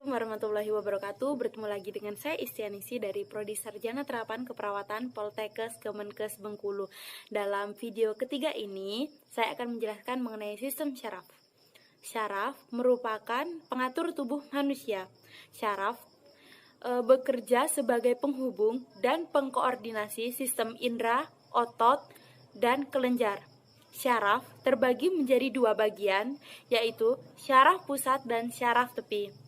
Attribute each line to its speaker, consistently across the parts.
Speaker 1: Assalamualaikum warahmatullahi wabarakatuh. Bertemu lagi dengan saya Istianisi dari Prodi Sarjana Terapan Keperawatan Poltekkes Kemenkes Bengkulu. Dalam video ketiga ini, saya akan menjelaskan mengenai sistem syaraf. Syaraf merupakan pengatur tubuh manusia. Syaraf bekerja sebagai penghubung dan pengkoordinasi sistem indera, otot, dan kelenjar. Syaraf terbagi menjadi dua bagian, yaitu syaraf pusat dan syaraf tepi.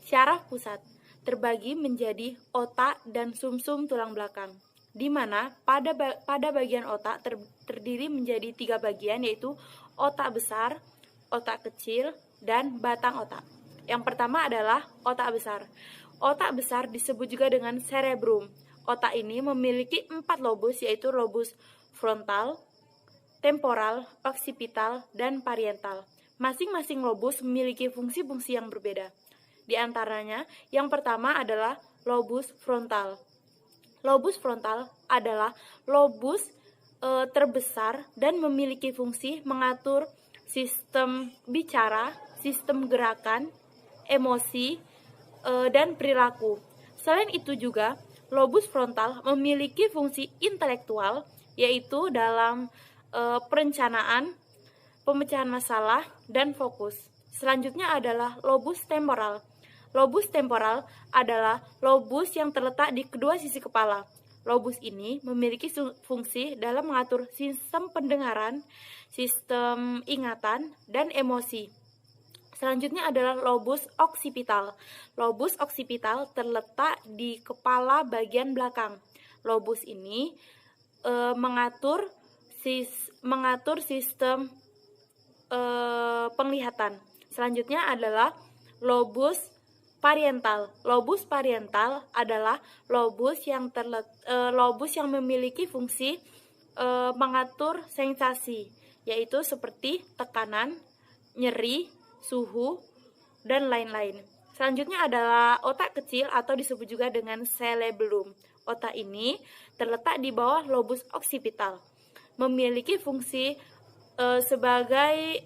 Speaker 1: Syaraf pusat terbagi menjadi otak dan sumsum tulang belakang, di mana pada bagian otak terdiri menjadi tiga bagian, yaitu otak besar, otak kecil, dan batang otak. Yang pertama adalah otak besar. Otak besar disebut juga dengan cerebrum. Otak ini memiliki 4 lobus, yaitu lobus frontal, temporal, occipital, dan parietal. Masing-masing lobus memiliki fungsi-fungsi yang berbeda. Di antaranya, yang pertama adalah lobus frontal. Lobus frontal adalah lobus terbesar dan memiliki fungsi mengatur sistem bicara, sistem gerakan, emosi, dan perilaku. Selain itu juga, lobus frontal memiliki fungsi intelektual, yaitu dalam perencanaan, pemecahan masalah, dan fokus. Selanjutnya adalah lobus temporal. Lobus temporal adalah lobus yang terletak di kedua sisi kepala. Lobus ini memiliki fungsi dalam mengatur sistem pendengaran, sistem ingatan, dan emosi. Selanjutnya adalah lobus occipital. Lobus occipital terletak di kepala bagian belakang. Lobus ini mengatur sistem penglihatan. Selanjutnya adalah lobus parietal. Lobus parietal adalah lobus yang memiliki fungsi mengatur sensasi, yaitu seperti tekanan, nyeri, suhu, dan lain-lain. Selanjutnya adalah otak kecil atau disebut juga dengan cerebellum. Otak ini terletak di bawah lobus occipital, memiliki fungsi sebagai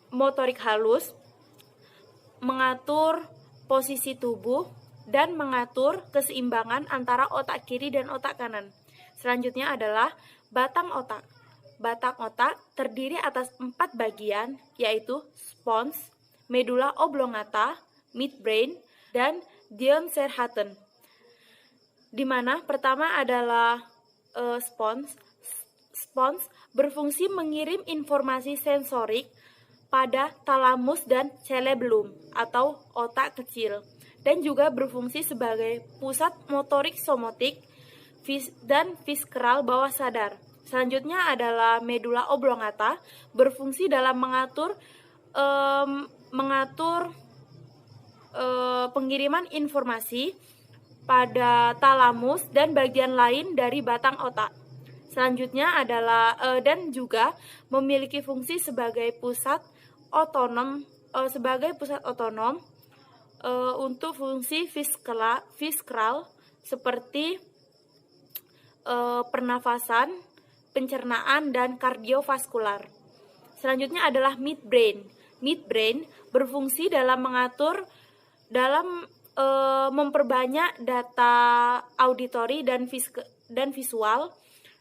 Speaker 1: motorik halus, mengatur posisi tubuh, dan mengatur keseimbangan antara otak kiri dan otak kanan. Selanjutnya adalah batang otak. Batang otak terdiri atas 4 bagian, yaitu spons, medula oblongata, midbrain, dan Dionserhaten. Di mana pertama adalah spons. Spons berfungsi mengirim informasi sensorik pada talamus dan cerebellum atau otak kecil, dan juga berfungsi sebagai pusat motorik somatik dan fiskal bawah sadar. Selanjutnya adalah medula oblongata, berfungsi dalam mengatur pengiriman informasi pada talamus dan bagian lain dari batang otak. Selanjutnya adalah dan juga memiliki fungsi sebagai pusat otonom untuk fungsi fiskal seperti pernafasan, pencernaan, dan kardiovaskular. Selanjutnya adalah midbrain. Midbrain berfungsi dalam memperbanyak data auditori dan visual,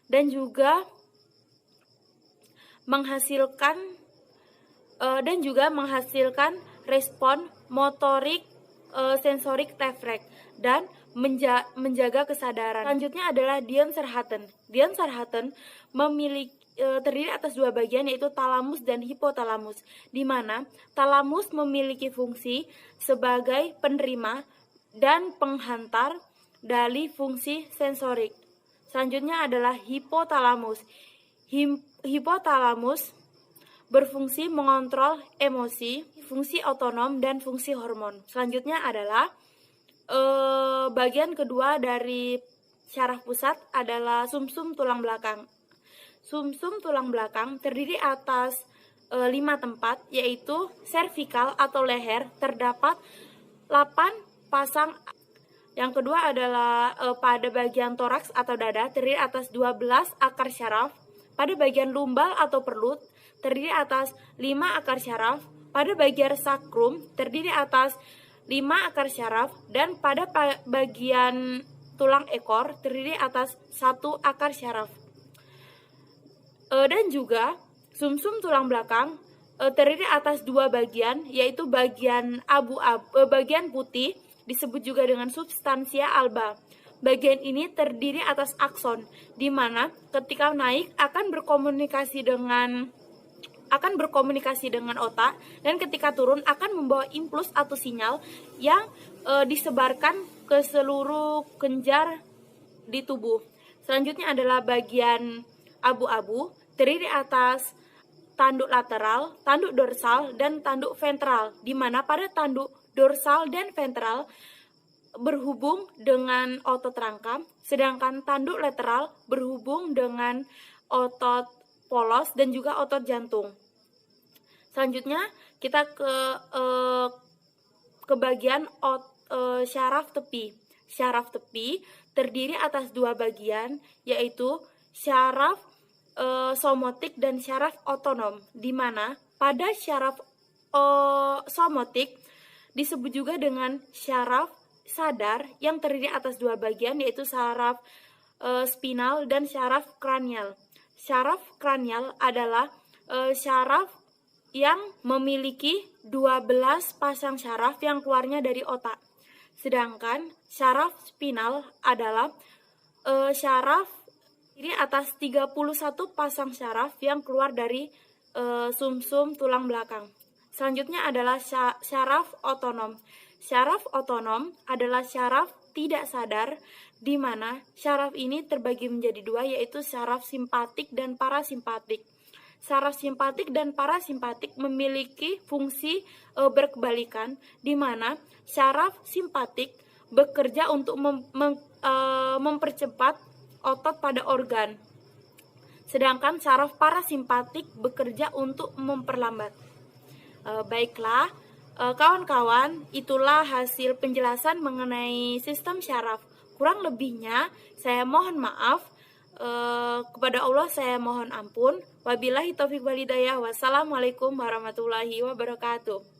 Speaker 1: dan juga menghasilkan respon motorik sensorik refleks dan menjaga kesadaran. Selanjutnya adalah Dionserhaten. Dionserhaten terdiri atas 2 bagian, yaitu talamus dan hipotalamus, di mana talamus memiliki fungsi sebagai penerima dan penghantar dari fungsi sensorik. Selanjutnya adalah hipotalamus. Hipotalamus berfungsi mengontrol emosi, fungsi otonom, dan fungsi hormon. Selanjutnya adalah bagian kedua dari syaraf pusat adalah sumsum tulang belakang. Sumsum tulang belakang terdiri atas 5 tempat, yaitu cervical atau leher, terdapat 8 pasang. Yang kedua adalah pada bagian toraks atau dada terdiri atas 12 akar syaraf. Pada bagian lumbal atau perut terdiri atas 5 akar syaraf. Pada bagian sakrum terdiri atas 5 akar syaraf, dan pada bagian tulang ekor terdiri atas 1 akar syaraf. Dan juga sumsum tulang belakang terdiri atas 2 bagian, yaitu bagian bagian putih disebut juga dengan substansia alba. Bagian ini terdiri atas akson, di mana ketika naik akan berkomunikasi dengan otak, dan ketika turun akan membawa impuls atau sinyal yang disebarkan ke seluruh kelenjar di tubuh. Selanjutnya adalah bagian abu-abu, terdiri atas tanduk lateral, tanduk dorsal, dan tanduk ventral, di mana pada tanduk dorsal dan ventral berhubung dengan otot rangka, sedangkan tanduk lateral berhubung dengan otot polos dan juga otot jantung. Selanjutnya kita ke bagian syaraf tepi. Syaraf tepi terdiri atas 2 bagian, yaitu syaraf somotik dan syaraf otonom, di mana pada syaraf somotik disebut juga dengan syaraf sadar yang terdiri atas 2 bagian, yaitu syaraf spinal dan syaraf kranial. Syaraf kranial adalah syaraf yang memiliki 12 pasang syaraf yang keluarnya dari otak. Sedangkan syaraf spinal adalah syaraf ini atas 31 pasang syaraf yang keluar dari sumsum tulang belakang. Selanjutnya adalah syaraf otonom. Syaraf otonom adalah syaraf tidak sadar, di mana syaraf ini terbagi menjadi 2, yaitu syaraf simpatik dan parasimpatik. Syaraf simpatik dan parasimpatik memiliki fungsi berkebalikan, di mana syaraf simpatik bekerja untuk mempercepat otot pada organ, sedangkan syaraf parasimpatik bekerja untuk memperlambat. Baiklah, kawan-kawan, itulah hasil penjelasan mengenai sistem syaraf. Kurang lebihnya saya mohon maaf. Kepada Allah saya mohon ampun. Wabillahi taufiq wal hidayah. Wassalamualaikum warahmatullahi wabarakatuh.